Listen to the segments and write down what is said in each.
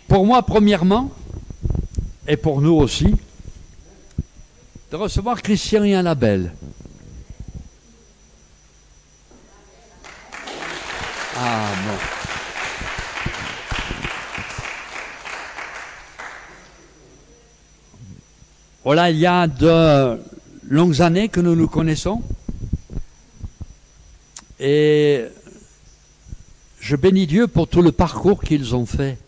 pour moi premièrement, et pour nous aussi, de recevoir Christian et Annabelle. Ah non. Voilà, il y a de longues années que nous nous connaissons. Et je bénis Dieu pour tout le parcours qu'ils ont fait.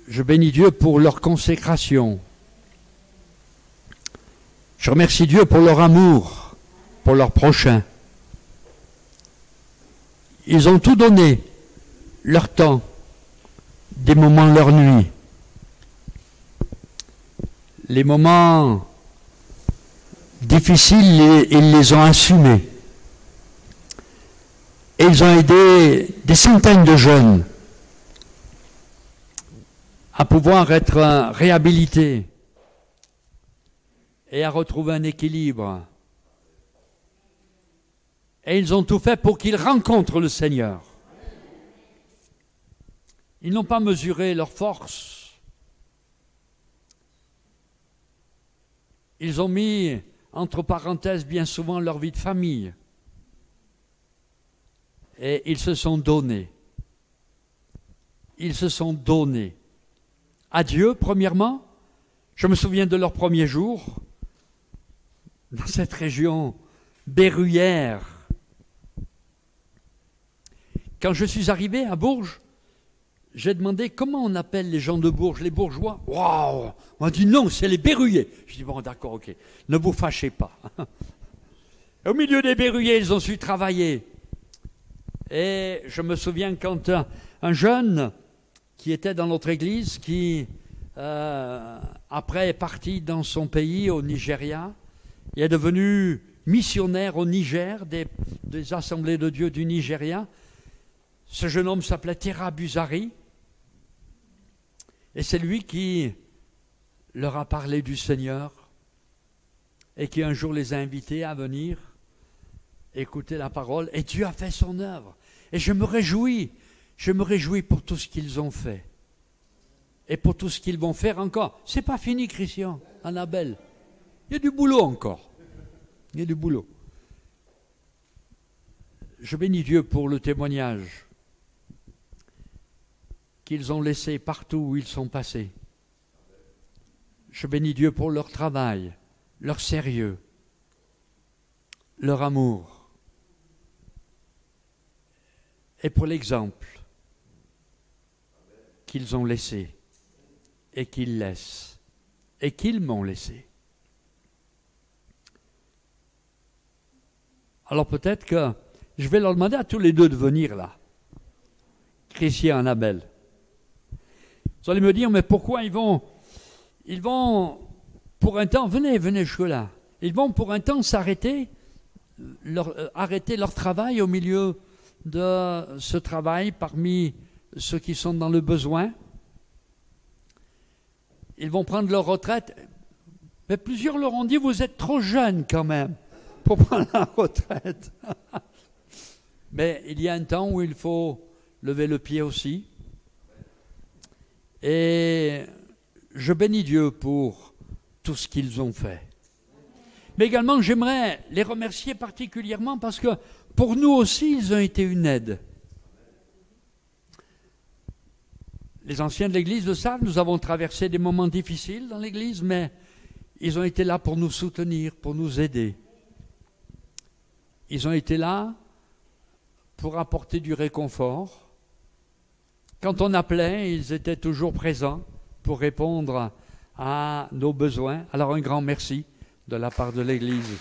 Je bénis Dieu pour leur consécration. Je remercie Dieu pour leur amour, pour leur prochain. Ils ont tout donné, leur temps, des moments, leur nuit. Les moments difficiles, ils les ont assumés. Et ils ont aidé des centaines de jeunes à pouvoir être réhabilités et à retrouver un équilibre. Et ils ont tout fait pour qu'ils rencontrent le Seigneur. Ils n'ont pas mesuré leur force. Ils ont mis, entre parenthèses, bien souvent leur vie de famille. Et ils se sont donnés. Ils se sont donnés. À Dieu, premièrement. Je me souviens de leur premier jour, dans cette région berruyère. Quand je suis arrivé à Bourges, j'ai demandé comment on appelle les gens de Bourges, les bourgeois. Waouh! On m'a dit non, c'est les berruyers. Je dis bon, d'accord, ok, ne vous fâchez pas. Au milieu des berruyers, ils ont su travailler. Et je me souviens quand un jeune qui était dans notre église, qui après est parti dans son pays, au Nigeria, il est devenu missionnaire au Niger, des assemblées de Dieu du Nigeria. Ce jeune homme s'appelait Tera Buzari. Et c'est lui qui leur a parlé du Seigneur et qui un jour les a invités à venir écouter la parole. Et Dieu a fait son œuvre. Et je me réjouis pour tout ce qu'ils ont fait. Et pour tout ce qu'ils vont faire encore. C'est pas fini, Christian, Annabelle. Il y a du boulot encore. Il y a du boulot. Je bénis Dieu pour le témoignage qu'ils ont laissé partout où ils sont passés. Je bénis Dieu pour leur travail, leur sérieux, leur amour et pour l'exemple qu'ils ont laissé et qu'ils laissent et qu'ils m'ont laissé. Alors peut-être que je vais leur demander à tous les deux de venir là, Christian et Annabelle. Vous allez me dire, mais pourquoi ils vont pour un temps, venez jusque-là, ils vont pour un temps s'arrêter, arrêter leur travail au milieu de ce travail parmi ceux qui sont dans le besoin. Ils vont prendre leur retraite. Mais plusieurs leur ont dit, vous êtes trop jeunes quand même pour prendre la retraite. Mais il y a un temps où il faut lever le pied aussi. Et je bénis Dieu pour tout ce qu'ils ont fait. Mais également, j'aimerais les remercier particulièrement parce que pour nous aussi, ils ont été une aide. Les anciens de l'Église le savent, nous avons traversé des moments difficiles dans l'Église, mais ils ont été là pour nous soutenir, pour nous aider. Ils ont été là pour apporter du réconfort. Quand on appelait, ils étaient toujours présents pour répondre à nos besoins. Alors un grand merci de la part de l'Église.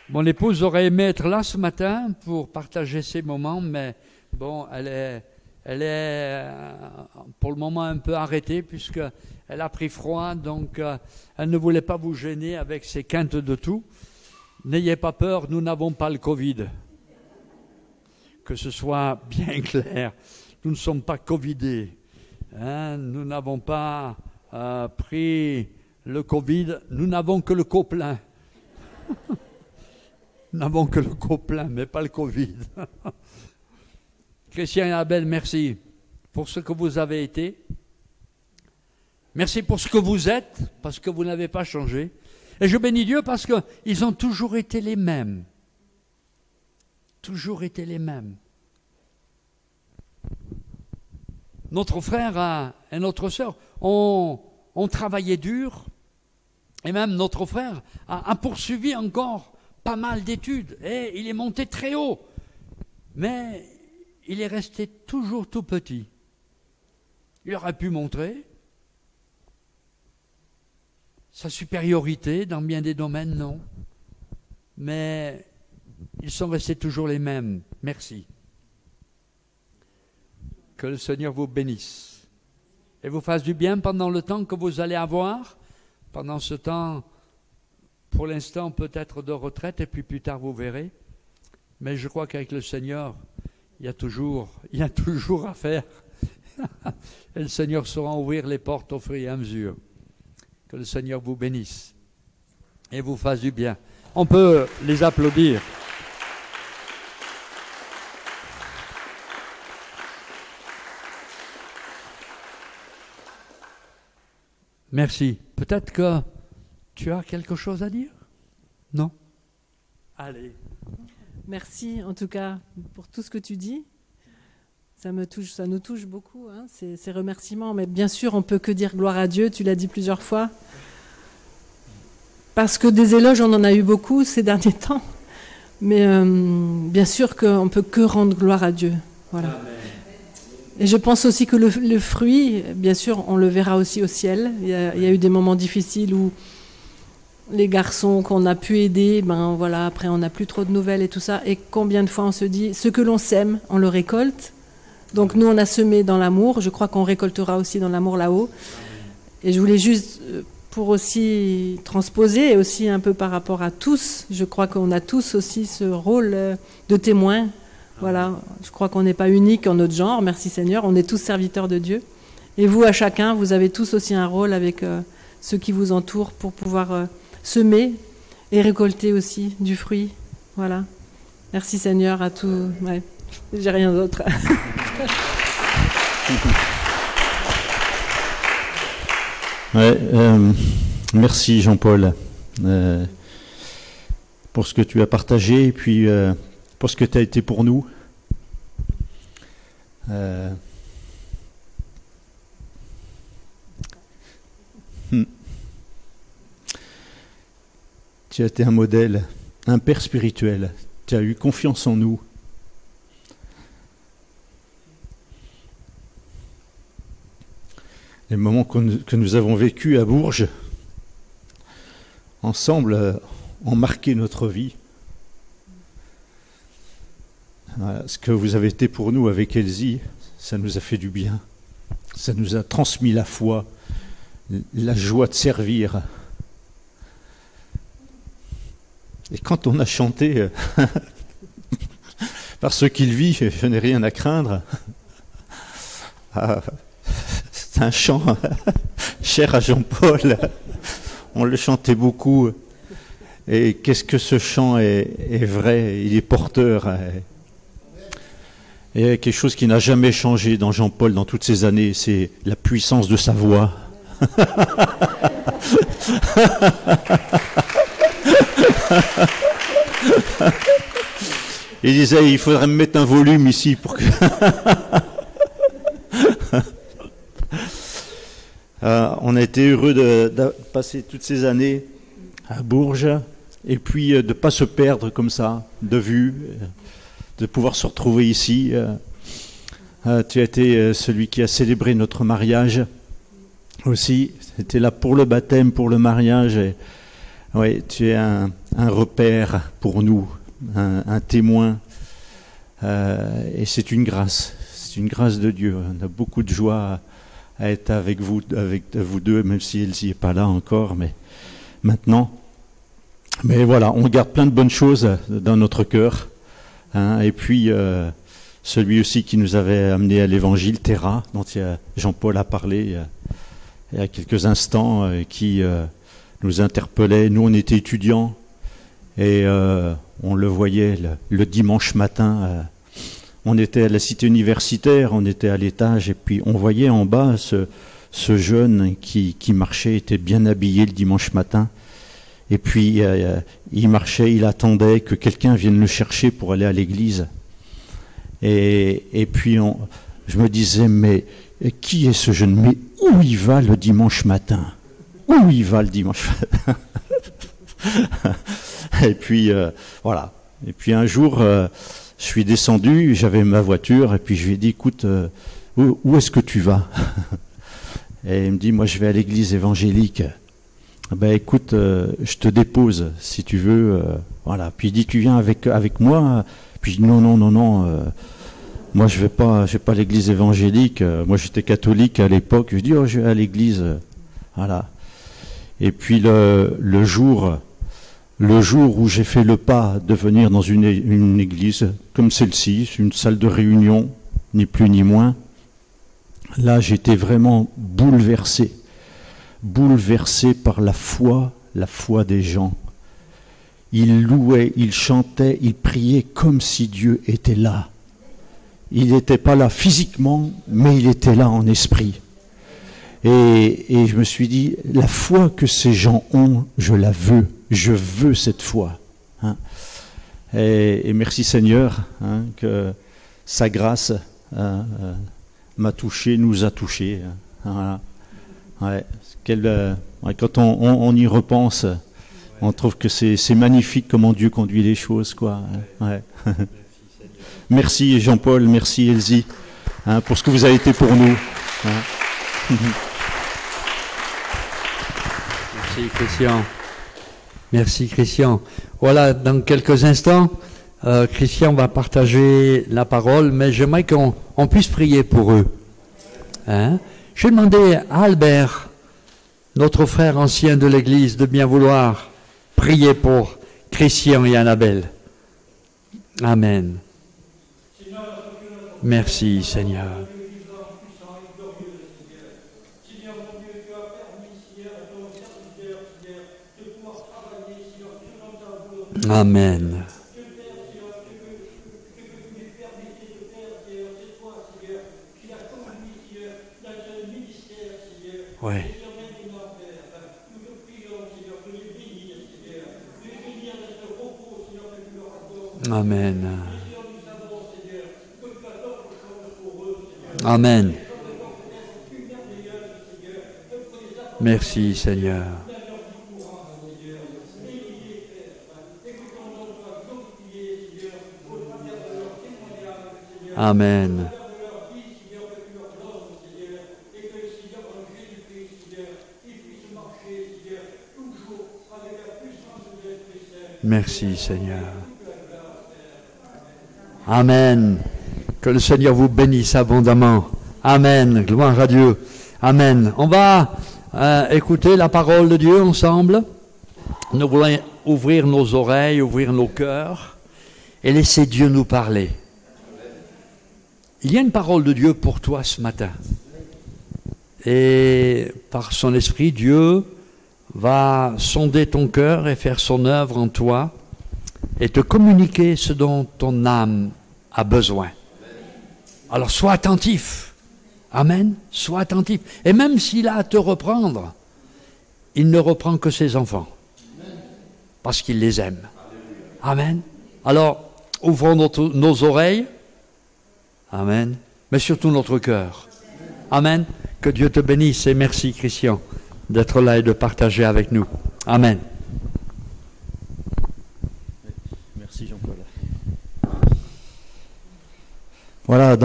Mon épouse aurait aimé être là ce matin pour partager ces moments, mais bon, elle est pour le moment un peu arrêtée puisqu'elle a pris froid, donc elle ne voulait pas vous gêner avec ses quintes de tout. N'ayez pas peur, nous n'avons pas le Covid. Que ce soit bien clair, nous ne sommes pas Covidés. Nous n'avons pas pris Le Covid, nous n'avons que le co-plein. Nous n'avons que le co-plein, mais pas le Covid. Christian et Abel, merci pour ce que vous avez été. Merci pour ce que vous êtes, parce que vous n'avez pas changé. Et je bénis Dieu parce qu'ils ont toujours été les mêmes. Toujours été les mêmes. Notre frère et notre sœur ont travaillé dur, et même notre frère a poursuivi encore pas mal d'études, et il est monté très haut, mais il est resté toujours tout petit. Il aurait pu montrer sa supériorité dans bien des domaines, non. Mais ils sont restés toujours les mêmes. Merci. Que le Seigneur vous bénisse et vous fasse du bien pendant le temps que vous allez avoir, pendant ce temps, pour l'instant peut-être de retraite, et puis plus tard vous verrez. Mais je crois qu'avec le Seigneur, il y a toujours à faire. Et le Seigneur saura ouvrir les portes au fur et à mesure. Que le Seigneur vous bénisse et vous fasse du bien. On peut les applaudir. Merci. Peut-être que tu as quelque chose à dire? Non? Allez. Merci en tout cas pour tout ce que tu dis. Ça nous touche beaucoup, hein, ces remerciements. Mais bien sûr, on ne peut que dire gloire à Dieu, tu l'as dit plusieurs fois. Parce que des éloges, on en a eu beaucoup ces derniers temps. Mais bien sûr qu'on ne peut que rendre gloire à Dieu. Voilà. Amen. Et je pense aussi que le fruit, bien sûr, on le verra aussi au ciel. Il y a eu des moments difficiles où les garçons qu'on a pu aider, ben voilà, après on n'a plus trop de nouvelles et tout ça. Et combien de fois on se dit, ce que l'on sème, on le récolte. Donc nous, on a semé dans l'amour. Je crois qu'on récoltera aussi dans l'amour là-haut. Et je voulais juste, pour aussi transposer, et aussi un peu par rapport à tous, je crois qu'on a tous aussi ce rôle de témoin. Voilà, je crois qu'on n'est pas unique en notre genre, merci Seigneur. On est tous serviteurs de Dieu. Et vous, à chacun, vous avez tous aussi un rôle avec ceux qui vous entourent pour pouvoir semer et récolter aussi du fruit. Voilà. Merci Seigneur à tous. Ouais. J'ai rien d'autre. Ouais, merci Jean-Paul pour ce que tu as partagé et puis pour ce que tu as été pour nous. Tu as été un modèle, un père spirituel. Tu as eu confiance en nous. Les moments que nous avons vécus à Bourges, ensemble, ont marqué notre vie. Voilà, ce que vous avez été pour nous avec Elsie, ça nous a fait du bien. Ça nous a transmis la foi, la joie de servir. Et quand on a chanté « Par ce qu'il vit, je n'ai rien à craindre », c'est un chant cher à Jean-Paul. On le chantait beaucoup. Et qu'est-ce que ce chant est vrai, il est porteur. Et il y a quelque chose qui n'a jamais changé dans Jean-Paul dans toutes ces années, c'est la puissance de sa voix. Il disait, il faudrait me mettre un volume ici pour que... on a été heureux de passer toutes ces années à Bourges et puis de ne pas se perdre comme ça, de vue, de pouvoir se retrouver ici. Tu as été celui qui a célébré notre mariage aussi. Tu étais là pour le baptême, pour le mariage. Et, ouais, tu es un repère pour nous, un témoin. Et c'est une grâce de Dieu. On a beaucoup de joie à être avec vous deux, même si Elsie n'est pas là encore, mais maintenant. Mais voilà, on garde plein de bonnes choses dans notre cœur. Hein, et puis, celui aussi qui nous avait amené à l'évangile, Terra, dont Jean-Paul a parlé. il y a quelques instants qui nous interpellait. Nous, on était étudiants et on le voyait le dimanche matin. On était à la cité universitaire, on était à l'étage et puis on voyait en bas ce jeune qui marchait, était bien habillé le dimanche matin. Et puis il marchait, il attendait que quelqu'un vienne le chercher pour aller à l'église. Et puis je me disais, mais qui est ce jeune? Mais où il va le dimanche matin? Où il va le dimanche matin? Et puis voilà. Et puis un jour, je suis descendu, j'avais ma voiture, et puis je lui ai dit, écoute, où est-ce que tu vas? Et il me dit, moi je vais à l'église évangélique. Ben écoute, je te dépose si tu veux. Voilà. Puis il dit, tu viens avec moi? Puis je dis, non, moi je vais pas à l'église évangélique. Moi j'étais catholique à l'époque. Je dis, oh, je vais à l'église. Voilà. Et puis le jour où j'ai fait le pas de venir dans une église comme celle-ci, une salle de réunion, ni plus ni moins, là j'étais vraiment bouleversé par la foi des gens. Ils louaient, ils chantaient, ils priaient comme si Dieu était là. Il n'était pas là physiquement, mais il était là en esprit. Et je me suis dit, la foi que ces gens ont, je la veux. Je veux cette foi. Hein. Et merci Seigneur que sa grâce m'a touché, nous a touchés. Voilà. Ouais. Quand on y repense, on trouve que c'est magnifique comment Dieu conduit les choses, quoi. Ouais. Merci Jean-Paul, merci Elsie, pour ce que vous avez été pour nous. Merci Christian. Merci Christian. Voilà, dans quelques instants, Christian va partager la parole, mais j'aimerais qu'on puisse prier pour eux. Je vais demander à Albert, notre frère ancien de l'Église, de bien vouloir prier pour Christian et Annabelle. Amen. Merci Seigneur. Amen. Oui. Amen. Amen. Merci Seigneur. Amen. Merci Seigneur. Amen. Que le Seigneur vous bénisse abondamment. Amen. Gloire à Dieu. Amen. On va écouter la parole de Dieu ensemble. Nous voulons ouvrir nos oreilles, ouvrir nos cœurs et laisser Dieu nous parler. Il y a une parole de Dieu pour toi ce matin. Et par son esprit, Dieu va sonder ton cœur et faire son œuvre en toi et te communiquer ce dont ton âme a besoin. Alors sois attentif. Amen. Sois attentif. Et même s'il a à te reprendre, il ne reprend que ses enfants. Parce qu'il les aime. Amen. Alors, ouvrons nos oreilles. Amen. Mais surtout notre cœur. Amen. Que Dieu te bénisse et merci Christian d'être là et de partager avec nous. Amen. Merci Jean-Paul. Voilà,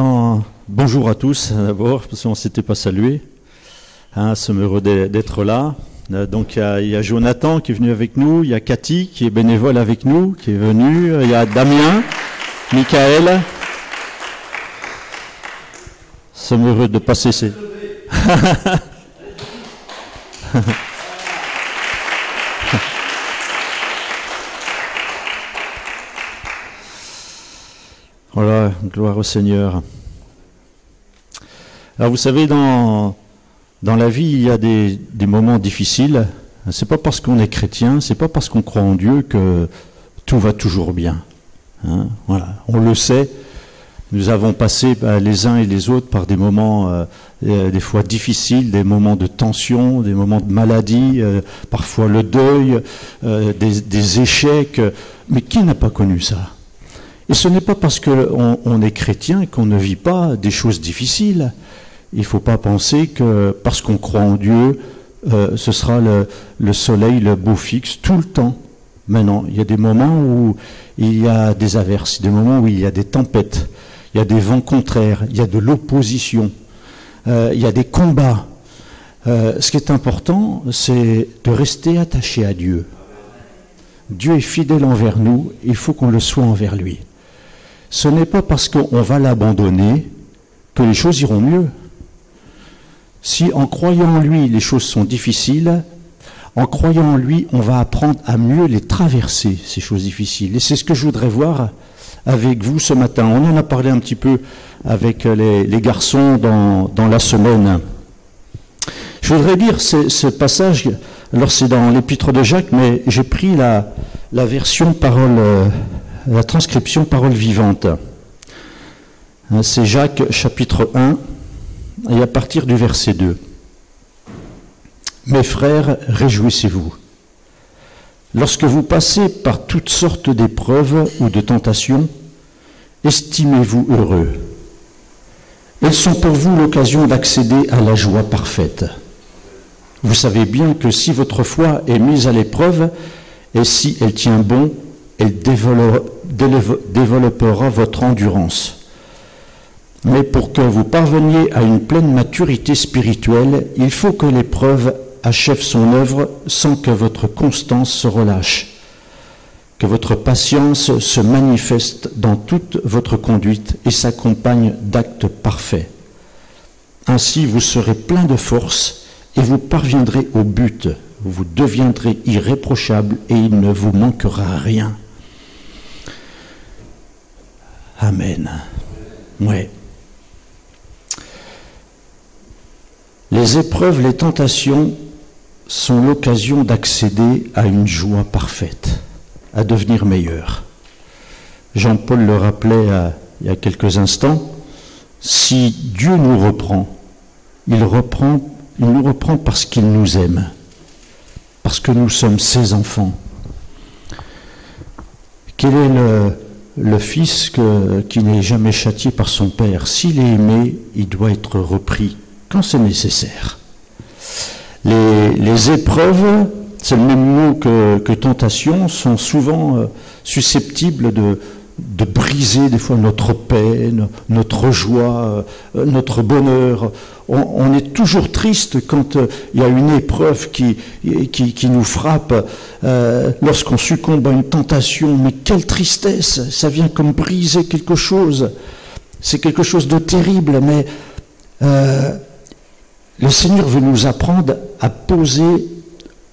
bonjour à tous d'abord, parce qu'on ne s'était pas salué. Sommes heureux d'être là. Donc il y a Jonathan qui est venu avec nous, il y a Cathy qui est bénévole avec nous, qui est venue, il y a Damien, Michael. Sommes heureux de passer ces... Voilà, gloire au Seigneur. Alors vous savez, dans Dans la vie, il y a des moments difficiles. C'est pas parce qu'on est chrétien, c'est pas parce qu'on croit en Dieu que tout va toujours bien. Hein, voilà, on le sait. Nous avons passé les uns et les autres par des moments des fois difficiles, des moments de tension, des moments de maladie, parfois le deuil, des échecs. Mais qui n'a pas connu ça? Et ce n'est pas parce qu'on est chrétien qu'on ne vit pas des choses difficiles. Il ne faut pas penser que parce qu'on croit en Dieu, ce sera le soleil, le beau fixe tout le temps. Mais non, il y a des moments où il y a des averses, des moments où il y a des tempêtes, il y a des vents contraires, il y a de l'opposition, il y a des combats. Ce qui est important, c'est de rester attaché à Dieu. Dieu est fidèle envers nous, il faut qu'on le soit envers lui. Ce n'est pas parce qu'on va l'abandonner que les choses iront mieux. Si en croyant en lui, les choses sont difficiles, en croyant en lui, on va apprendre à mieux les traverser, ces choses difficiles. Et c'est ce que je voudrais voir avec vous ce matin. On en a parlé un petit peu avec les garçons dans la semaine. Je voudrais lire ce passage, alors c'est dans l'épître de Jacques, mais j'ai pris la version parole, la transcription parole vivante. C'est Jacques chapitre 1, et à partir du verset 2. Mes frères, réjouissez-vous. Lorsque vous passez par toutes sortes d'épreuves ou de tentations, estimez-vous heureux. Elles sont pour vous l'occasion d'accéder à la joie parfaite. Vous savez bien que si votre foi est mise à l'épreuve, et si elle tient bon, elle développera votre endurance. Mais pour que vous parveniez à une pleine maturité spirituelle, il faut que l'épreuve achève son œuvre sans que votre constance se relâche, que votre patience se manifeste dans toute votre conduite et s'accompagne d'actes parfaits. Ainsi, vous serez plein de force et vous parviendrez au but. Vous deviendrez irréprochable et il ne vous manquera rien. Amen. Ouais. Les épreuves, les tentations sont l'occasion d'accéder à une joie parfaite, à devenir meilleur. Jean-Paul le rappelait il y a quelques instants, si Dieu nous reprend, il nous reprend parce qu'il nous aime, parce que nous sommes ses enfants. Quel est le fils qui n'est jamais châtié par son père? S'il est aimé, il doit être repris quand c'est nécessaire. Les épreuves, c'est le même mot que tentation, sont souvent susceptibles de briser des fois notre paix, notre joie, notre bonheur. On est toujours triste quand il y a une épreuve qui nous frappe, lorsqu'on succombe à une tentation. Mais quelle tristesse, ça vient comme briser quelque chose. C'est quelque chose de terrible, mais le Seigneur veut nous apprendre à poser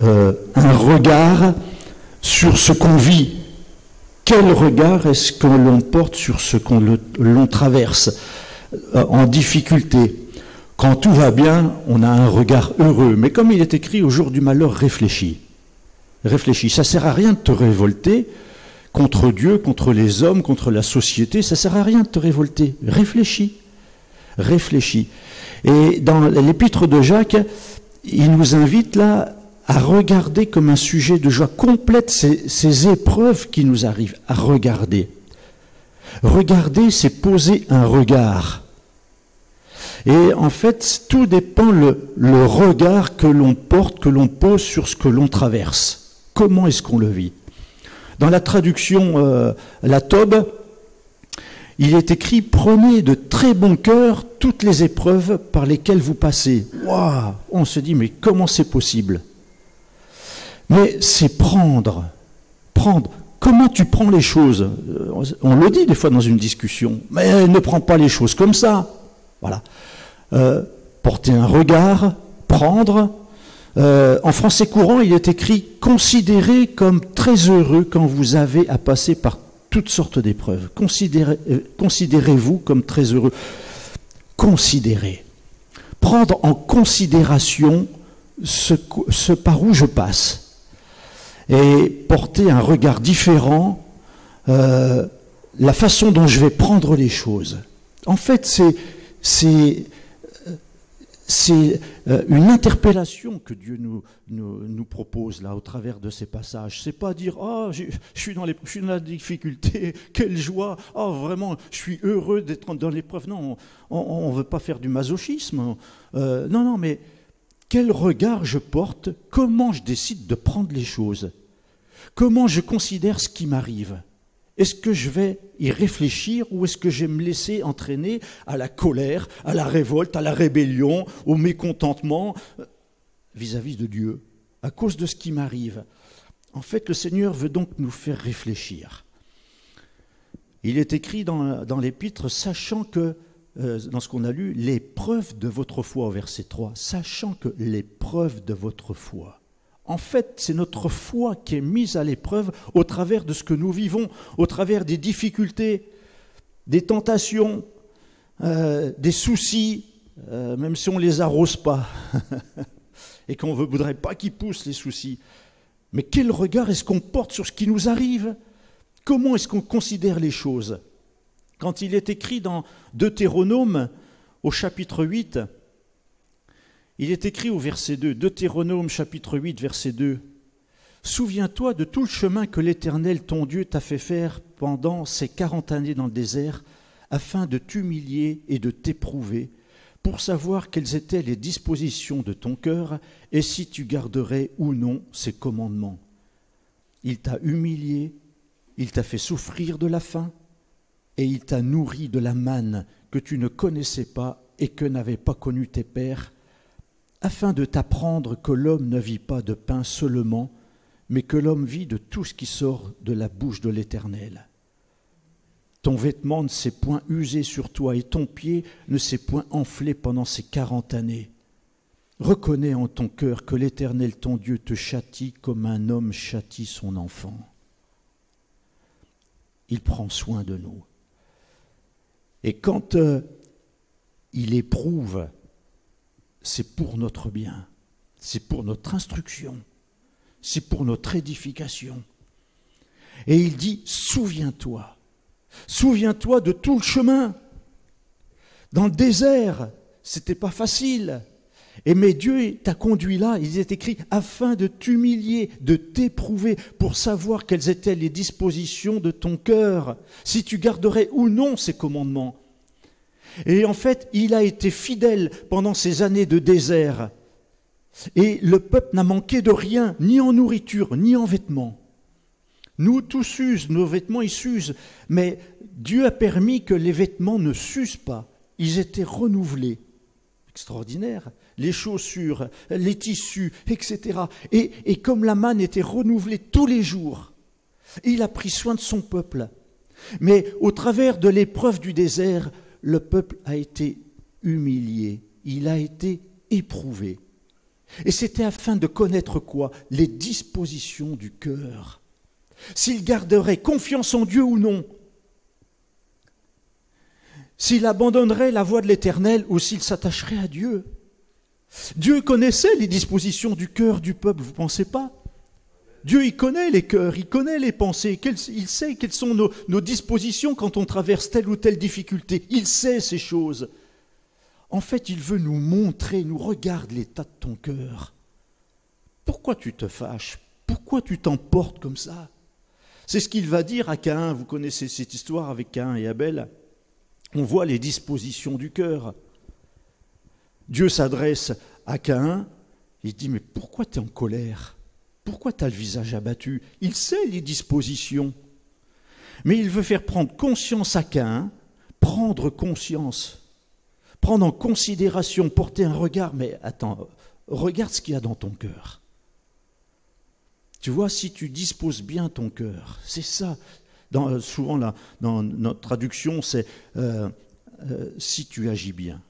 un regard sur ce qu'on vit. Quel regard est-ce que l'on porte sur ce l'on traverse en difficulté? Quand tout va bien, on a un regard heureux. Mais comme il est écrit, au jour du malheur, réfléchis. Réfléchis. Ça ne sert à rien de te révolter contre Dieu, contre les hommes, contre la société. Ça ne sert à rien de te révolter. Réfléchis. Réfléchis. Et dans l'épître de Jacques, il nous invite là à regarder comme un sujet de joie complète ces épreuves qui nous arrivent, à regarder. Regarder, c'est poser un regard. Et en fait, tout dépend le regard que l'on porte, que l'on pose sur ce que l'on traverse. Comment est-ce qu'on le vit? Dans la traduction La Tobe, il est écrit « Prenez de très bon cœur toutes les épreuves par lesquelles vous passez. » Waouh! On se dit « Mais comment c'est possible ?» Mais c'est prendre. Comment tu prends les choses? On le dit des fois dans une discussion, mais ne prends pas les choses comme ça. Voilà. Porter un regard, prendre. En français courant, il est écrit « Considérez comme très heureux quand vous avez à passer par toutes sortes d'épreuves. Considérez-vous comme très heureux. » Considérez. prendre en considération ce par où je passe et porter un regard différent, la façon dont je vais prendre les choses. En fait, c'est une interpellation que Dieu nous propose là au travers de ces passages. C'est pas dire je suis dans la difficulté, quelle joie, vraiment je suis heureux d'être dans l'épreuve. Non, on veut pas faire du masochisme. Non, mais quel regard je porte, comment je décide de prendre les choses, comment je considère ce qui m'arrive. Est-ce que je vais y réfléchir ou est-ce que je vais me laisser entraîner à la colère, à la révolte, à la rébellion, au mécontentement vis-à-vis de Dieu, à cause de ce qui m'arrive? En fait, le Seigneur veut donc nous faire réfléchir. Il est écrit dans l'Épître, sachant que, dans ce qu'on a lu, l'épreuve de votre foi, au verset 3, sachant que l'épreuve de votre foi. En fait, c'est notre foi qui est mise à l'épreuve au travers de ce que nous vivons, au travers des difficultés, des tentations, des soucis, même si on ne les arrose pas et qu'on ne voudrait pas qu'ils poussent les soucis. Mais quel regard est-ce qu'on porte sur ce qui nous arrive? Comment est-ce qu'on considère les choses? Quand il est écrit dans Deutéronome, au chapitre 8, il est écrit au verset 2, Deutéronome chapitre 8, verset 2, « Souviens-toi de tout le chemin que l'Éternel, ton Dieu, t'a fait faire pendant ces 40 années dans le désert, afin de t'humilier et de t'éprouver, pour savoir quelles étaient les dispositions de ton cœur et si tu garderais ou non ses commandements. Il t'a humilié, il t'a fait souffrir de la faim, et il t'a nourri de la manne que tu ne connaissais pas et que n'avaient pas connu tes pères, afin de t'apprendre que l'homme ne vit pas de pain seulement, mais que l'homme vit de tout ce qui sort de la bouche de l'Éternel. Ton vêtement ne s'est point usé sur toi et ton pied ne s'est point enflé pendant ces 40 années. Reconnais en ton cœur que l'Éternel ton Dieu te châtie comme un homme châtie son enfant. » Il prend soin de nous. Et quand il éprouve, c'est pour notre bien, c'est pour notre instruction, c'est pour notre édification. Et il dit, souviens-toi de tout le chemin. Dans le désert, c'était pas facile. Mais Dieu t'a conduit là, il est écrit, afin de t'humilier, de t'éprouver, pour savoir quelles étaient les dispositions de ton cœur, si tu garderais ou non ses commandements. Et en fait, il a été fidèle pendant ces années de désert. Et le peuple n'a manqué de rien, ni en nourriture, ni en vêtements. Nous, tous s'usent, nos vêtements, ils s'usent. Mais Dieu a permis que les vêtements ne s'usent pas. Ils étaient renouvelés. Extraordinaire. Les chaussures, les tissus, etc. Et comme la manne était renouvelée tous les jours, il a pris soin de son peuple. Mais au travers de l'épreuve du désert, le peuple a été humilié, il a été éprouvé. Et c'était afin de connaître quoi? Les dispositions du cœur. S'il garderait confiance en Dieu ou non. S'il abandonnerait la voie de l'Éternel ou s'il s'attacherait à Dieu. Dieu connaissait les dispositions du cœur du peuple, vous ne pensez pas? Dieu, il connaît les cœurs, il connaît les pensées, il sait quelles sont nos dispositions quand on traverse telle ou telle difficulté. Il sait ces choses. En fait, il veut nous montrer, nous regarde l'état de ton cœur. Pourquoi tu te fâches? Pourquoi tu t'emportes comme ça? C'est ce qu'il va dire à Caïn. Vous connaissez cette histoire avec Caïn et Abel. On voit les dispositions du cœur. Dieu s'adresse à Caïn, il dit, mais pourquoi tu es en colère? Pourquoi tu as le visage abattu? Il sait les dispositions. Mais il veut faire prendre conscience à Caïn, prendre conscience, prendre en considération, porter un regard. Mais attends, regarde ce qu'il y a dans ton cœur. Tu vois, si tu disposes bien ton cœur, c'est ça. Souvent, là, dans notre traduction, c'est si tu agis bien.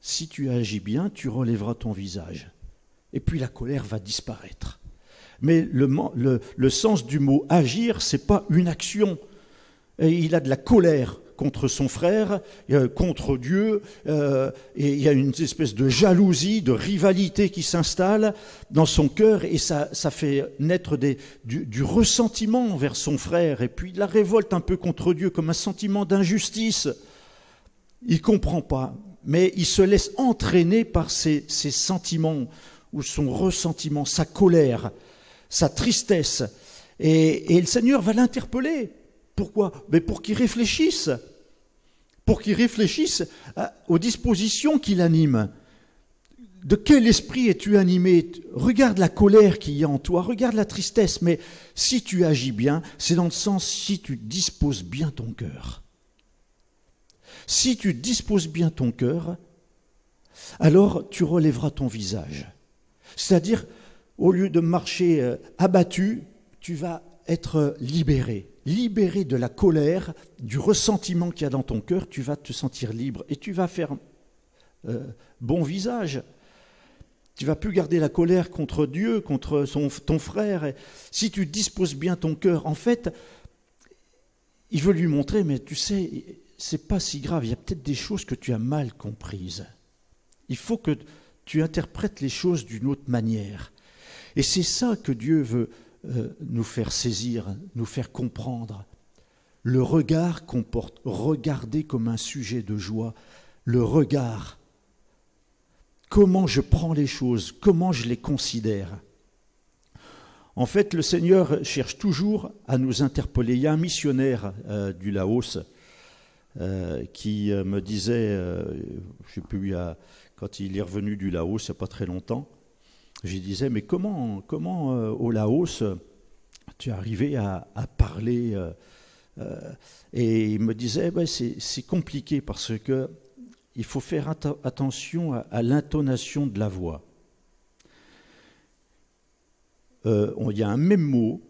Si tu agis bien, tu relèveras ton visage. Et puis la colère va disparaître. Mais le sens du mot agir, ce n'est pas une action. Et il a de la colère. contre son frère, contre Dieu, et il y a une espèce de jalousie, de rivalité qui s'installe dans son cœur, et ça fait naître du ressentiment envers son frère, et puis de la révolte un peu contre Dieu, comme un sentiment d'injustice. Il ne comprend pas, mais il se laisse entraîner par ces sentiments, ou son ressentiment, sa colère, sa tristesse. Et le Seigneur va l'interpeller. Pourquoi? Mais pour qu'il réfléchisse. Pour qu'il réfléchisse aux dispositions qui l'animent. De quel esprit es-tu animé? Regarde la colère qu'il y a en toi, regarde la tristesse, mais si tu agis bien, c'est dans le sens si tu disposes bien ton cœur. Si tu disposes bien ton cœur, alors tu relèveras ton visage. C'est-à-dire, au lieu de marcher abattu, tu vas être libéré de la colère, du ressentiment qu'il y a dans ton cœur, tu vas te sentir libre et tu vas faire bon visage. Tu ne vas plus garder la colère contre Dieu, contre ton frère. Et si tu disposes bien ton cœur, en fait, il veut lui montrer, mais tu sais, c'est pas si grave, il y a peut-être des choses que tu as mal comprises. Il faut que tu interprètes les choses d'une autre manière. Et c'est ça que Dieu veut nous faire saisir, nous faire comprendre. Le regard qu'on porte, regarder comme un sujet de joie, le regard. Comment je prends les choses, comment je les considère. En fait, le Seigneur cherche toujours à nous interpeller. Il y a un missionnaire du Laos qui me disait, je ne sais plus, quand il est revenu du Laos il n'y a pas très longtemps, je lui disais, mais comment au Laos tu es arrivé à parler et il me disait, c'est compliqué parce que il faut faire attention à l'intonation de la voix. Il y a un même mot,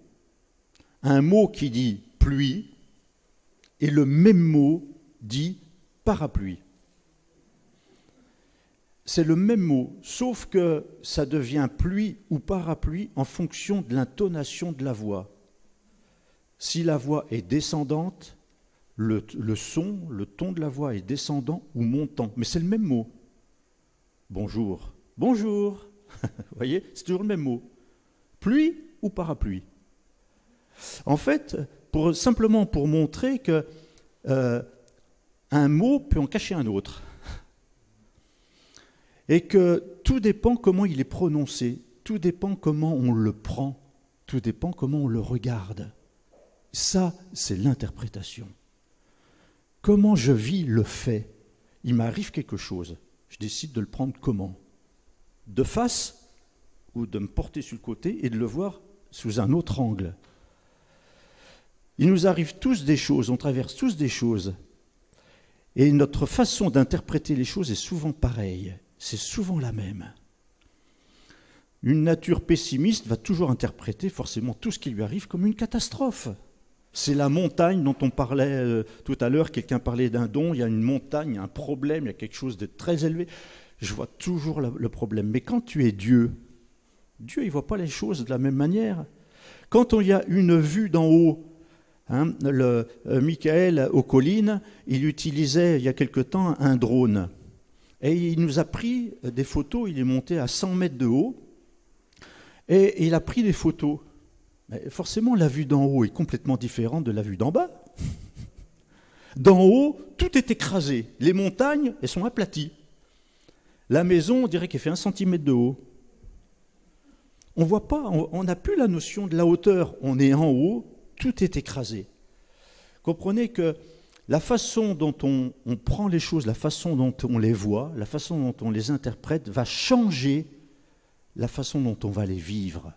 qui dit pluie, et le même mot dit parapluie. C'est le même mot, sauf que ça devient pluie ou parapluie en fonction de l'intonation de la voix. Si la voix est descendante, le ton de la voix est descendant ou montant, mais c'est le même mot. Bonjour, bonjour, vous voyez, c'est toujours le même mot. Pluie ou parapluie. En fait, simplement pour montrer que un mot peut en cacher un autre. Et que tout dépend comment il est prononcé, tout dépend comment on le prend, tout dépend comment on le regarde. Ça, c'est l'interprétation. Comment je vis le fait? Il m'arrive quelque chose, je décide de le prendre comment? De face ou de me porter sur le côté et de le voir sous un autre angle. Il nous arrive tous des choses, on traverse tous des choses. Et notre façon d'interpréter les choses est souvent pareille. C'est souvent la même. Une nature pessimiste va toujours interpréter forcément tout ce qui lui arrive comme une catastrophe. C'est la montagne dont on parlait tout à l'heure, quelqu'un parlait d'un don, il y a une montagne, un problème, il y a quelque chose de très élevé. Je vois toujours le problème. Mais quand tu es Dieu, Dieu il ne voit pas les choses de la même manière. Quand il y a une vue d'en haut, Michael aux collines, il utilisait il y a quelque temps un drone. Et il nous a pris des photos, il est monté à 100 mètres de haut, et il a pris des photos. Mais forcément, la vue d'en haut est complètement différente de la vue d'en bas. D'en haut, tout est écrasé. Les montagnes, elles sont aplaties. La maison, on dirait qu'elle fait 1 centimètre de haut. On ne voit pas, on n'a plus la notion de la hauteur. On est en haut, tout est écrasé. Comprenez que la façon dont on prend les choses, la façon dont on les voit, la façon dont on les interprète va changer la façon dont on va les vivre.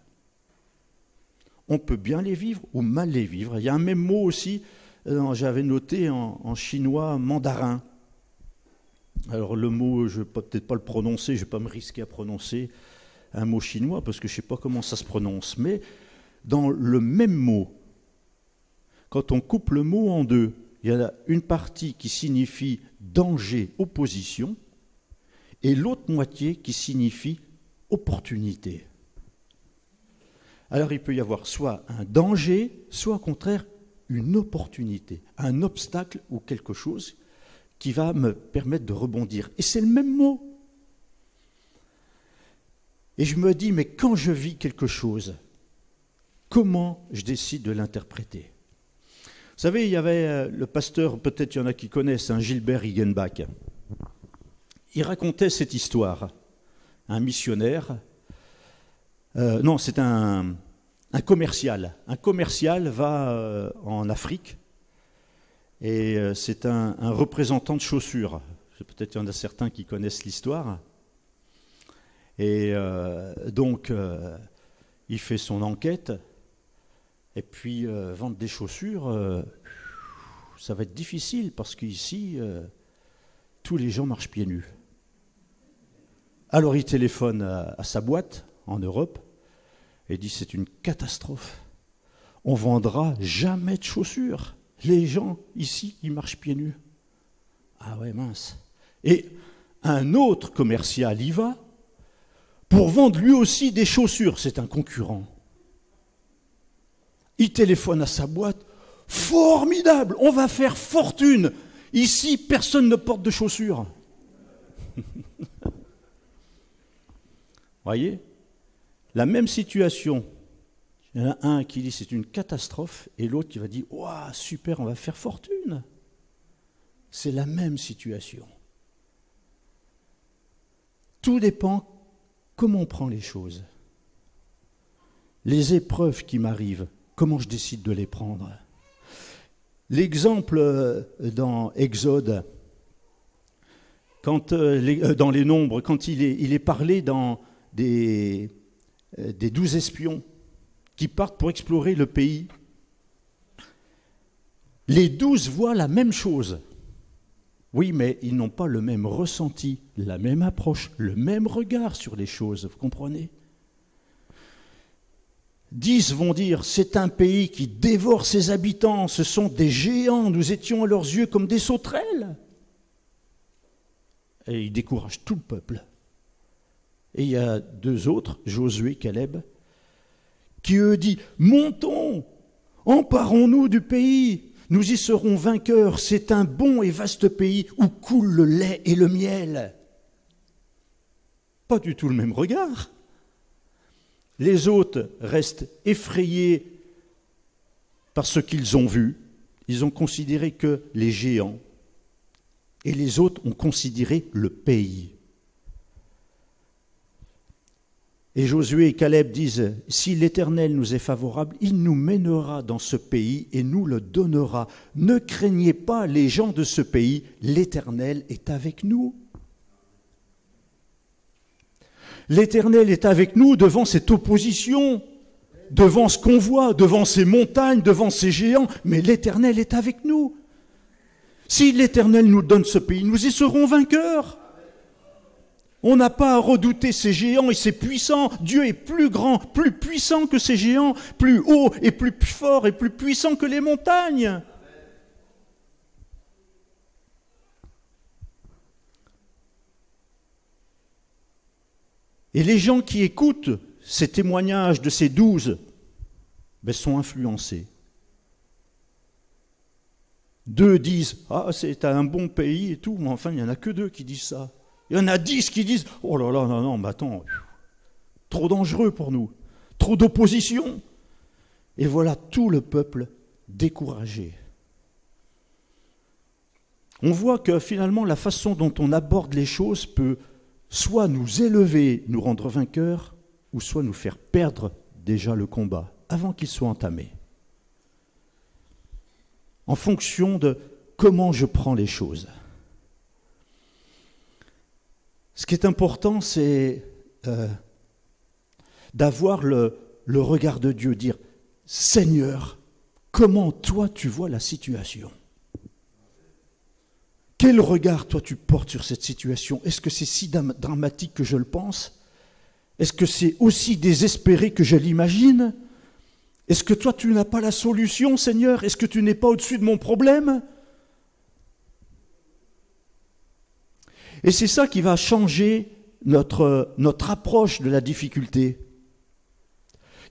On peut bien les vivre ou mal les vivre. Il y a un même mot aussi, j'avais noté en chinois, mandarin. Alors le mot, je ne vais peut-être pas le prononcer, je ne vais pas me risquer à prononcer un mot chinois parce que je ne sais pas comment ça se prononce. Mais dans le même mot, quand on coupe le mot en deux, il y a une partie qui signifie danger, opposition, et l'autre moitié qui signifie opportunité. Alors il peut y avoir soit un danger, soit au contraire une opportunité, un obstacle ou quelque chose qui va me permettre de rebondir. Et c'est le même mot. Et je me dis, mais quand je vis quelque chose, comment je décide de l'interpréter? Vous savez, il y avait le pasteur, peut-être il y en a qui connaissent, Gilbert Higgenbach. Il racontait cette histoire. Un missionnaire, non, c'est un commercial. Un commercial va en Afrique et c'est un représentant de chaussures. Peut-être il y en a certains qui connaissent l'histoire. Et donc, il fait son enquête. Et puis, vendre des chaussures, ça va être difficile parce qu'ici, tous les gens marchent pieds nus. Alors, il téléphone à sa boîte en Europe et dit, c'est une catastrophe. On ne vendra jamais de chaussures. Les gens, ici, ils marchent pieds nus. Ah ouais, mince. Et un autre commercial y va pour vendre lui aussi des chaussures. C'est un concurrent. Il téléphone à sa boîte. Formidable, on va faire fortune. Ici, personne ne porte de chaussures. Voyez, la même situation. Il y en a un qui dit c'est une catastrophe et l'autre qui va dire waouh, super, on va faire fortune. C'est la même situation. Tout dépend comment on prend les choses. Les épreuves qui m'arrivent, comment je décide de les prendre. L'exemple dans Exode, quand, dans les Nombres, quand il est parlé dans des 12 espions qui partent pour explorer le pays, les 12 voient la même chose. Oui, mais ils n'ont pas le même ressenti, la même approche, le même regard sur les choses, vous comprenez ? 10 vont dire, c'est un pays qui dévore ses habitants, ce sont des géants, nous étions à leurs yeux comme des sauterelles. Et ils découragent tout le peuple. Et il y a 2 autres, Josué, Caleb, qui eux disent, montons, emparons-nous du pays, nous y serons vainqueurs, c'est un bon et vaste pays où coule le lait et le miel. Pas du tout le même regard. Les autres restent effrayés par ce qu'ils ont vu. Ils ont considéré que les géants. Et les autres ont considéré le pays. Et Josué et Caleb disent, si l'Éternel nous est favorable, il nous mènera dans ce pays et nous le donnera. Ne craignez pas les gens de ce pays, l'Éternel est avec nous. L'Éternel est avec nous devant cette opposition, devant ce qu'on voit, devant ces montagnes, devant ces géants, mais l'Éternel est avec nous. Si l'Éternel nous donne ce pays, nous y serons vainqueurs. On n'a pas à redouter ces géants et ces puissants. Dieu est plus grand, plus puissant que ces géants, plus haut et plus fort et plus puissant que les montagnes. Et les gens qui écoutent ces témoignages de ces 12 sont influencés. 2 disent « Ah, c'est un bon pays et tout », mais enfin, il n'y en a que 2 qui disent ça. Il y en a 10 qui disent « Oh là là, non, mais attends, trop dangereux pour nous, trop d'opposition ». Et voilà tout le peuple découragé. On voit que finalement, la façon dont on aborde les choses peut soit nous élever, nous rendre vainqueurs, ou soit nous faire perdre déjà le combat, avant qu'il soit entamé. En fonction de comment je prends les choses. Ce qui est important, c'est d'avoir le regard de Dieu, dire « Seigneur, comment toi tu vois la situation ? Quel regard toi tu portes sur cette situation ? Est-ce que c'est si dramatique que je le pense ? Est-ce que c'est aussi désespéré que je l'imagine ? Est-ce que toi tu n'as pas la solution, Seigneur ? Est-ce que tu n'es pas au-dessus de mon problème ? Et c'est ça qui va changer notre approche de la difficulté,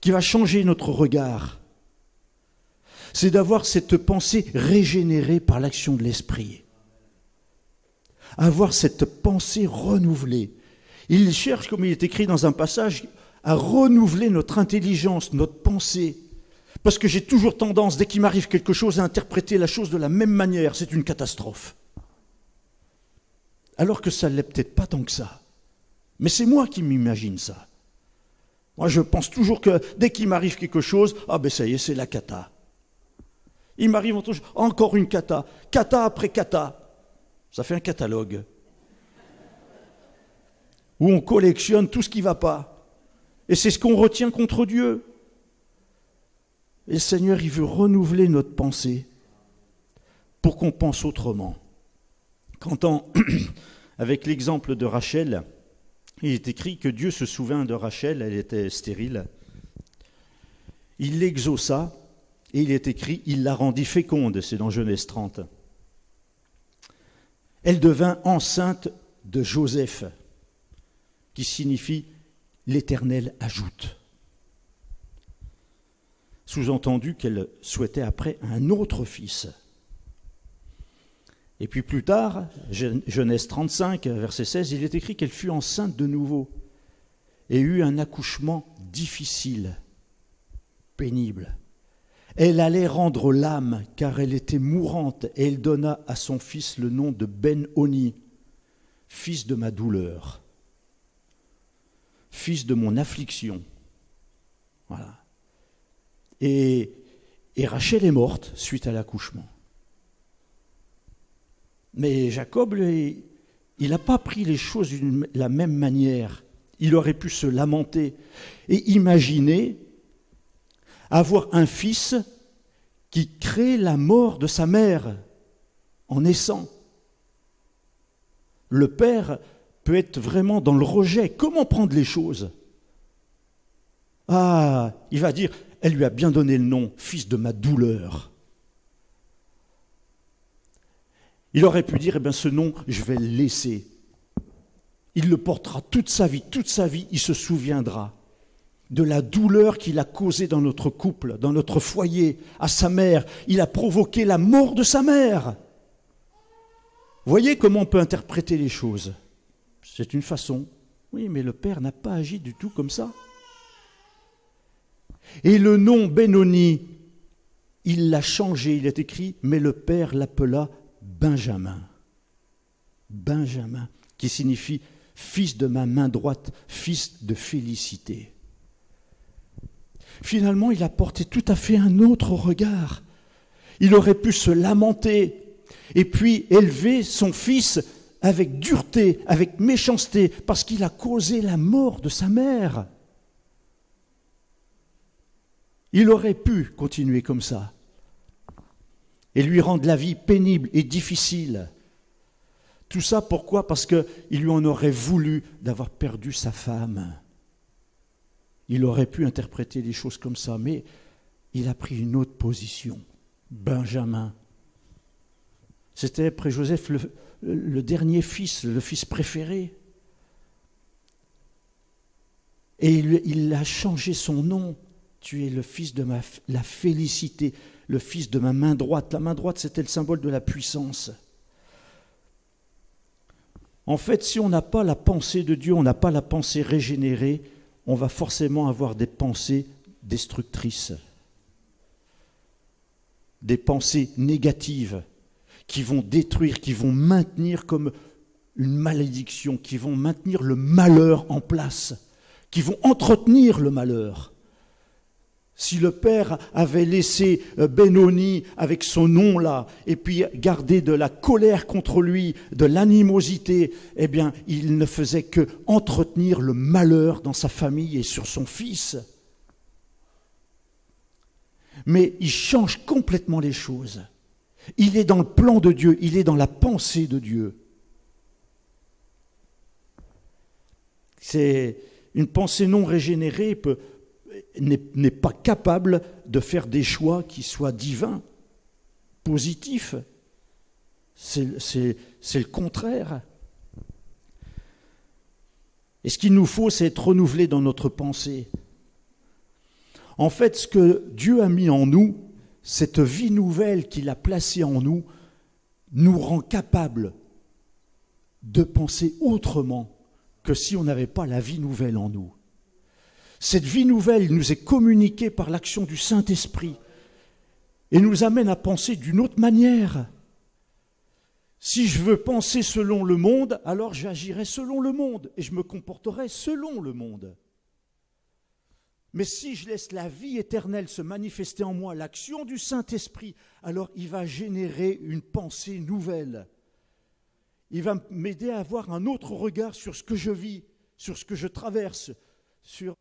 qui va changer notre regard. C'est d'avoir cette pensée régénérée par l'action de l'Esprit. Avoir cette pensée renouvelée. Il cherche, comme il est écrit dans un passage, à renouveler notre intelligence, notre pensée. Parce que j'ai toujours tendance, dès qu'il m'arrive quelque chose, à interpréter la chose de la même manière. C'est une catastrophe. Alors que ça ne l'est peut-être pas tant que ça. Mais c'est moi qui m'imagine ça. Moi, je pense toujours que dès qu'il m'arrive quelque chose, ah ben ça y est, c'est la cata. Il m'arrive encore une cata. Cata après cata. Ça fait un catalogue. Où on collectionne tout ce qui ne va pas. Et c'est ce qu'on retient contre Dieu. Et le Seigneur, il veut renouveler notre pensée pour qu'on pense autrement. Avec l'exemple de Rachel, il est écrit que Dieu se souvint de Rachel, elle était stérile. Il l'exauça, et il est écrit, il la rendit féconde, c'est dans Genèse 30. Elle devint enceinte de Joseph, qui signifie l'Éternel ajoute. Sous-entendu qu'elle souhaitait après un autre fils. Et puis plus tard, Genèse 35, verset 16, il est écrit qu'elle fut enceinte de nouveau et eut un accouchement difficile, pénible. Elle allait rendre l'âme car elle était mourante et elle donna à son fils le nom de Ben-Oni, fils de ma douleur, fils de mon affliction. Voilà. Et Rachel est morte suite à l'accouchement. Mais Jacob, lui, il n'a pas pris les choses de la même manière. Il aurait pu se lamenter et imaginer avoir un fils qui crée la mort de sa mère en naissant. Le père peut être vraiment dans le rejet. Comment prendre les choses? Ah, il va dire, elle lui a bien donné le nom, fils de ma douleur. Il aurait pu dire, eh bien, ce nom, je vais le laisser. Il le portera toute sa vie, il se souviendra de la douleur qu'il a causée dans notre couple, dans notre foyer, à sa mère. Il a provoqué la mort de sa mère. Voyez comment on peut interpréter les choses. C'est une façon. Oui, mais le père n'a pas agi du tout comme ça. Et le nom Ben-Oni, il l'a changé, il est écrit, mais le père l'appela Benjamin. Benjamin, qui signifie fils de ma main droite, fils de félicité. Finalement, il a porté tout à fait un autre regard. Il aurait pu se lamenter et puis élever son fils avec dureté, avec méchanceté, parce qu'il a causé la mort de sa mère. Il aurait pu continuer comme ça et lui rendre la vie pénible et difficile. Tout ça pourquoi? Parce qu'il lui en aurait voulu d'avoir perdu sa femme. Il aurait pu interpréter les choses comme ça, mais il a pris une autre position. Benjamin. C'était après Joseph le dernier fils, le fils préféré. Et il a changé son nom. Tu es le fils de la félicité, le fils de ma main droite. La main droite, c'était le symbole de la puissance. En fait, si on n'a pas la pensée de Dieu, on n'a pas la pensée régénérée, on va forcément avoir des pensées destructrices, des pensées négatives qui vont détruire, qui vont maintenir comme une malédiction, qui vont maintenir le malheur en place, qui vont entretenir le malheur. Si le père avait laissé Ben-Oni avec son nom là, et puis gardé de la colère contre lui, de l'animosité, eh bien, il ne faisait que entretenir le malheur dans sa famille et sur son fils. Mais il change complètement les choses. Il est dans le plan de Dieu, il est dans la pensée de Dieu. C'est une pensée non régénérée n'est pas capable de faire des choix qui soient divins, positifs. C'est le contraire. Et ce qu'il nous faut, c'est être renouvelé dans notre pensée. En fait, ce que Dieu a mis en nous, cette vie nouvelle qu'il a placée en nous, nous rend capables de penser autrement que si on n'avait pas la vie nouvelle en nous. Cette vie nouvelle nous est communiquée par l'action du Saint-Esprit et nous amène à penser d'une autre manière. Si je veux penser selon le monde, alors j'agirai selon le monde et je me comporterai selon le monde. Mais si je laisse la vie éternelle se manifester en moi, l'action du Saint-Esprit, alors il va générer une pensée nouvelle. Il va m'aider à avoir un autre regard sur ce que je vis, sur ce que je traverse, sur...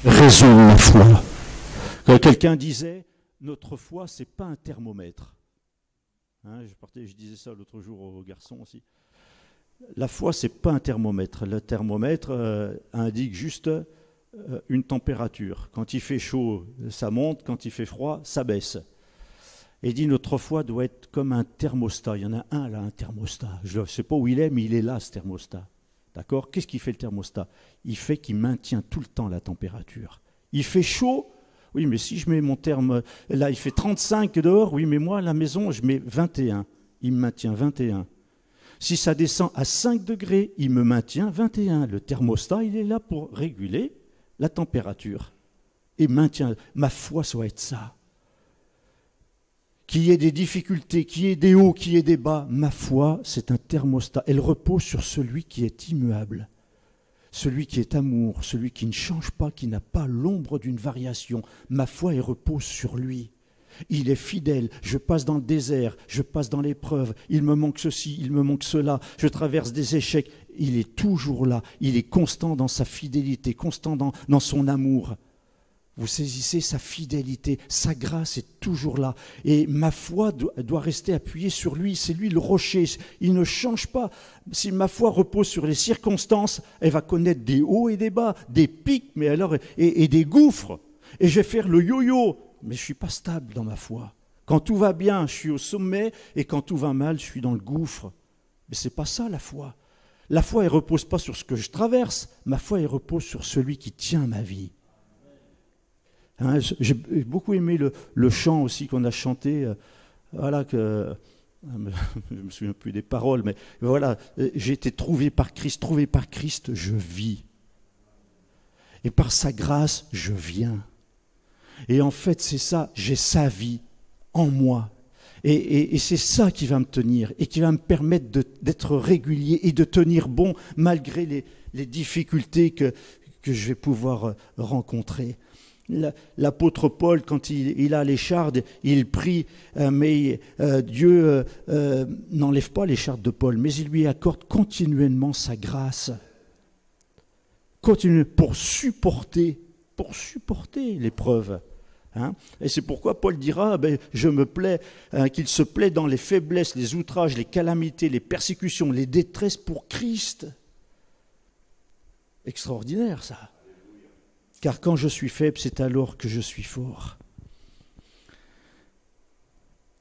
raison de la foi. Quand quelqu'un disait, notre foi, c'est pas un thermomètre. Hein, je disais ça l'autre jour aux garçons aussi. La foi, c'est pas un thermomètre. Le thermomètre indique juste une température. Quand il fait chaud, ça monte. Quand il fait froid, ça baisse. Et il dit, notre foi doit être comme un thermostat. Il y en a un là, un thermostat. Je ne sais pas où il est, mais il est là, ce thermostat. D'accord ? Qu'est-ce qu'il fait le thermostat ? Il fait qu'il maintient tout le temps la température. Il fait chaud. Oui, mais si je mets mon terme, là il fait 35 dehors, oui, mais moi à la maison je mets 21, il me maintient 21. Si ça descend à 5 degrés, il me maintient 21. Le thermostat, il est là pour réguler la température et maintient. Ma foi, ça doit être ça. Qu'il y ait des difficultés, qu'il y ait des hauts, qu'il y ait des bas, ma foi, c'est un thermostat. Elle repose sur celui qui est immuable. Celui qui est amour, celui qui ne change pas, qui n'a pas l'ombre d'une variation. Ma foi, elle repose sur lui. Il est fidèle. Je passe dans le désert, je passe dans l'épreuve. Il me manque ceci, il me manque cela. Je traverse des échecs. Il est toujours là. Il est constant dans sa fidélité, constant dans son amour. Vous saisissez sa fidélité, sa grâce est toujours là. Et ma foi doit rester appuyée sur lui. C'est lui le rocher. Il ne change pas. Si ma foi repose sur les circonstances, elle va connaître des hauts et des bas, des pics, mais alors et des gouffres. Et je vais faire le yo-yo. Mais je ne suis pas stable dans ma foi. Quand tout va bien, je suis au sommet. Et quand tout va mal, je suis dans le gouffre. Mais ce n'est pas ça la foi. La foi, elle ne repose pas sur ce que je traverse. Ma foi, elle repose sur celui qui tient ma vie. Hein, j'ai beaucoup aimé le chant aussi qu'on a chanté, voilà, que je ne me souviens plus des paroles, mais voilà, j'ai été trouvé par Christ, je vis. Et par sa grâce, je viens. Et en fait, c'est ça, j'ai sa vie en moi. Et c'est ça qui va me tenir et qui va me permettre d'être régulier et de tenir bon malgré les difficultés que je vais pouvoir rencontrer. L'apôtre Paul, quand il a l'écharde, il prie, mais Dieu n'enlève pas l'écharde de Paul, mais il lui accorde continuellement sa grâce, pour supporter l'épreuve. Hein. Et c'est pourquoi Paul dira, je me plais, qu'il se plaît dans les faiblesses, les outrages, les calamités, les persécutions, les détresses pour Christ. Extraordinaire ça. Car quand je suis faible, c'est alors que je suis fort.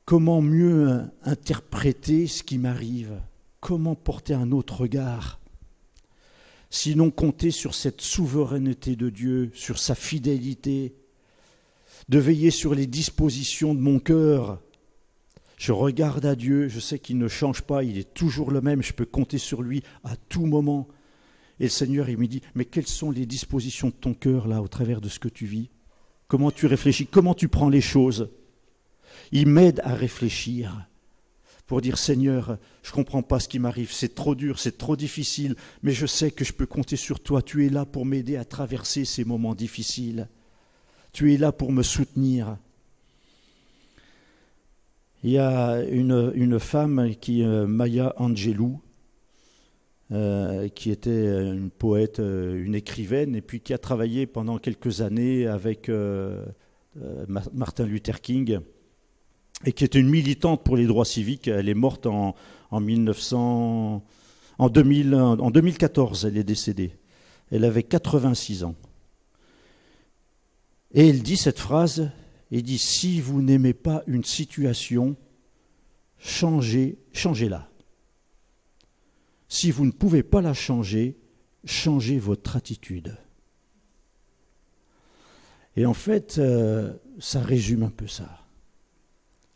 Comment mieux interpréter ce qui m'arrive ? Comment porter un autre regard ? Sinon compter sur cette souveraineté de Dieu, sur sa fidélité, de veiller sur les dispositions de mon cœur. Je regarde à Dieu, je sais qu'il ne change pas, il est toujours le même, je peux compter sur lui à tout moment. Et le Seigneur, il me dit, mais quelles sont les dispositions de ton cœur, là, au travers de ce que tu vis ? Comment tu réfléchis ? Comment tu prends les choses ? Il m'aide à réfléchir pour dire, Seigneur, je ne comprends pas ce qui m'arrive, c'est trop dur, c'est trop difficile, mais je sais que je peux compter sur toi. Tu es là pour m'aider à traverser ces moments difficiles. Tu es là pour me soutenir. Il y a une femme Maya Angelou, qui était une poète, une écrivaine, et puis qui a travaillé pendant quelques années avec Martin Luther King, et qui était une militante pour les droits civiques. Elle est morte en 2014, elle est décédée. Elle avait 86 ans. Et elle dit cette phrase, elle dit « Si vous n'aimez pas une situation, changez-la. Si vous ne pouvez pas la changer, changez votre attitude. » Et en fait, ça résume un peu ça.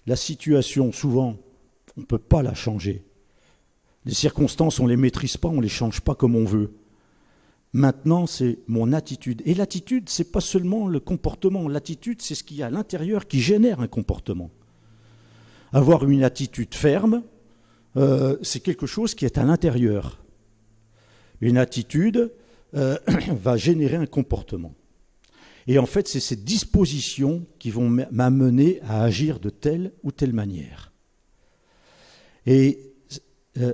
La situation, souvent, on ne peut pas la changer. Les circonstances, on ne les maîtrise pas, on ne les change pas comme on veut. Maintenant, c'est mon attitude. Et l'attitude, ce n'est pas seulement le comportement. L'attitude, c'est ce qu'il y a à l'intérieur qui génère un comportement. Avoir une attitude ferme, c'est quelque chose qui est à l'intérieur. Une attitude va générer un comportement. Et en fait, c'est ces dispositions qui vont m'amener à agir de telle ou telle manière. Et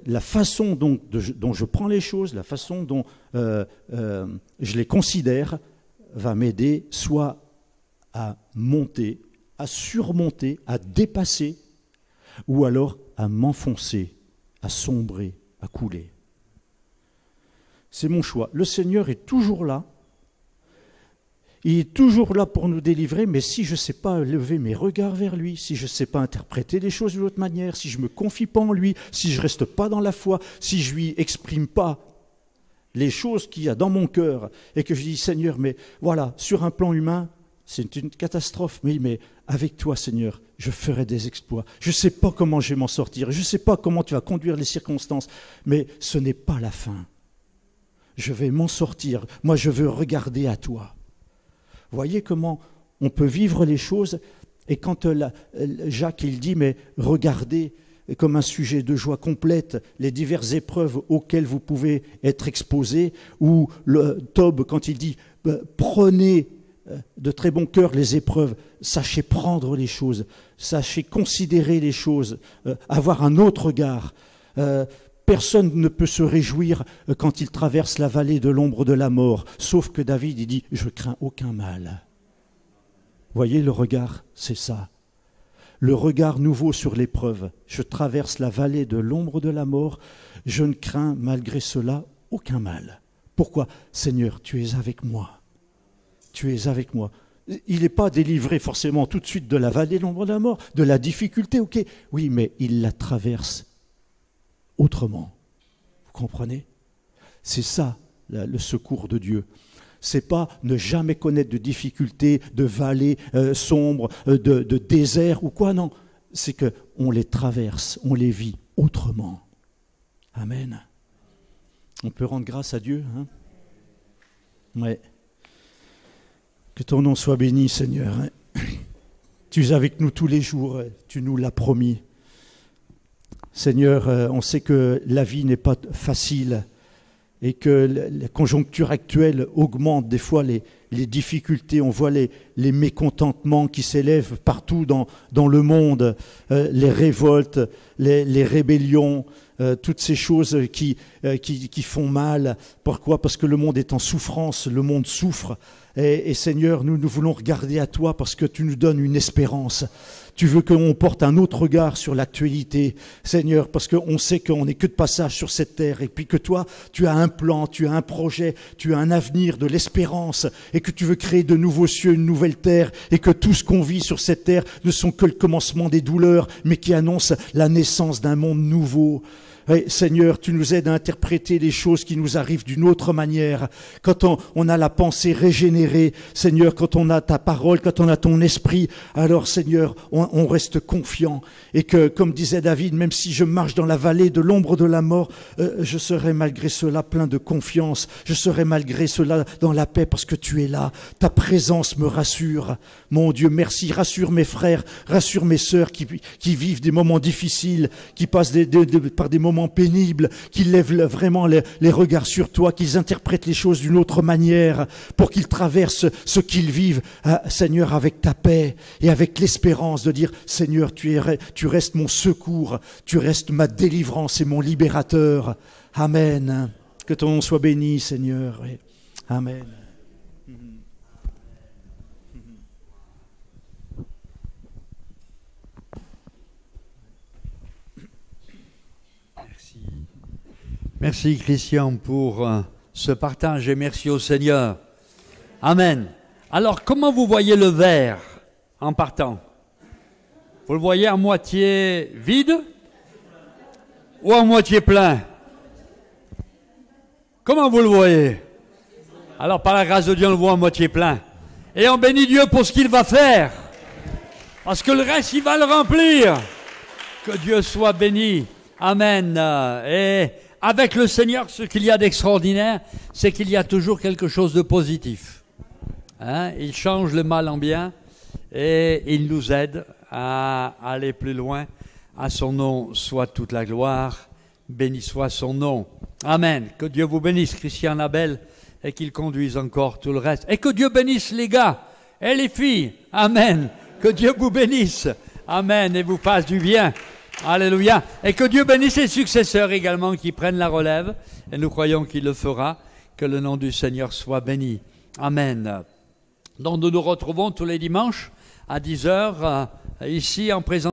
la façon dont je prends les choses, la façon dont je les considère, va m'aider soit à monter, à surmonter, à dépasser, ou alors à m'enfoncer, à sombrer, à couler. C'est mon choix. Le Seigneur est toujours là. Il est toujours là pour nous délivrer, mais si je ne sais pas lever mes regards vers lui, si je ne sais pas interpréter les choses d'une autre manière, si je ne me confie pas en lui, si je ne reste pas dans la foi, si je ne lui exprime pas les choses qu'il y a dans mon cœur, et que je dis, Seigneur, mais voilà, sur un plan humain, c'est une catastrophe, mais avec toi, Seigneur, je ferai des exploits. Je ne sais pas comment je vais m'en sortir, je ne sais pas comment tu vas conduire les circonstances, mais ce n'est pas la fin. Je vais m'en sortir. Moi, je veux regarder à toi. Voyez comment on peut vivre les choses, et quand Jacques il dit, mais regardez comme un sujet de joie complète les diverses épreuves auxquelles vous pouvez être exposés, ou Tob quand il dit, prenez de très bon cœur les épreuves, sachez prendre les choses, sachez considérer les choses, avoir un autre regard. Personne ne peut se réjouir quand il traverse la vallée de l'ombre de la mort, sauf que David, il dit « je crains aucun mal ». Voyez le regard, c'est ça. Le regard nouveau sur l'épreuve. Je traverse la vallée de l'ombre de la mort, je ne crains malgré cela aucun mal. Pourquoi ? Seigneur, tu es avec moi. Tu es avec moi. Il n'est pas délivré forcément tout de suite de la vallée de l'ombre de la mort, de la difficulté, ok. Oui, mais il la traverse autrement. Vous comprenez? C'est ça, le secours de Dieu. C'est pas ne jamais connaître de difficultés, de vallées sombres, de déserts ou quoi, non. C'est qu'on les traverse, on les vit autrement. Amen. On peut rendre grâce à Dieu, hein? Ouais. Que ton nom soit béni, Seigneur. Tu es avec nous tous les jours, tu nous l'as promis. Seigneur, on sait que la vie n'est pas facile et que la conjoncture actuelle augmente des fois les difficultés. On voit les mécontentements qui s'élèvent partout dans le monde, les révoltes, les rébellions, toutes ces choses qui font mal. Pourquoi ? Parce que le monde est en souffrance, le monde souffre. Et Seigneur, nous voulons regarder à toi parce que tu nous donnes une espérance. Tu veux qu'on porte un autre regard sur l'actualité, Seigneur, parce qu'on sait qu'on n'est que de passage sur cette terre et puis que toi, tu as un plan, tu as un projet, tu as un avenir, de l'espérance et que tu veux créer de nouveaux cieux, une nouvelle terre et que tout ce qu'on vit sur cette terre ne sont que le commencement des douleurs, mais qui annoncent la naissance d'un monde nouveau. Et Seigneur, tu nous aides à interpréter les choses qui nous arrivent d'une autre manière. Quand on a la pensée régénérée, Seigneur, quand on a ta parole, quand on a ton esprit, alors Seigneur, on reste confiant. Et que, comme disait David, même si je marche dans la vallée de l'ombre de la mort, je serai malgré cela plein de confiance. Je serai malgré cela dans la paix parce que tu es là. Ta présence me rassure. Mon Dieu, merci. Rassure mes frères, rassure mes sœurs qui vivent des moments difficiles, qui passent par des moments pénibles, qu'ils lèvent vraiment les regards sur toi, qu'ils interprètent les choses d'une autre manière, pour qu'ils traversent ce qu'ils vivent, Seigneur, avec ta paix et avec l'espérance de dire, Seigneur, tu restes mon secours, tu restes ma délivrance et mon libérateur. Amen. Que ton nom soit béni, Seigneur. Amen. Merci Christian pour ce partage et merci au Seigneur. Amen. Alors comment vous voyez le verre en partant? Vous le voyez à moitié vide ou à moitié plein? Comment vous le voyez? Alors par la grâce de Dieu on le voit à moitié plein. Et on bénit Dieu pour ce qu'il va faire. Parce que le reste il va le remplir. Que Dieu soit béni. Amen. Et avec le Seigneur, ce qu'il y a d'extraordinaire, c'est qu'il y a toujours quelque chose de positif. Hein? Il change le mal en bien et il nous aide à aller plus loin. À son nom soit toute la gloire. Béni soit son nom. Amen. Que Dieu vous bénisse, Christian Abel, et qu'il conduise encore tout le reste. Et que Dieu bénisse les gars et les filles. Amen. Que Dieu vous bénisse. Amen. Et vous fasse du bien. Alléluia. Et que Dieu bénisse ses successeurs également qui prennent la relève. Et nous croyons qu'il le fera. Que le nom du Seigneur soit béni. Amen. Donc nous nous retrouvons tous les dimanches à 10h ici en présence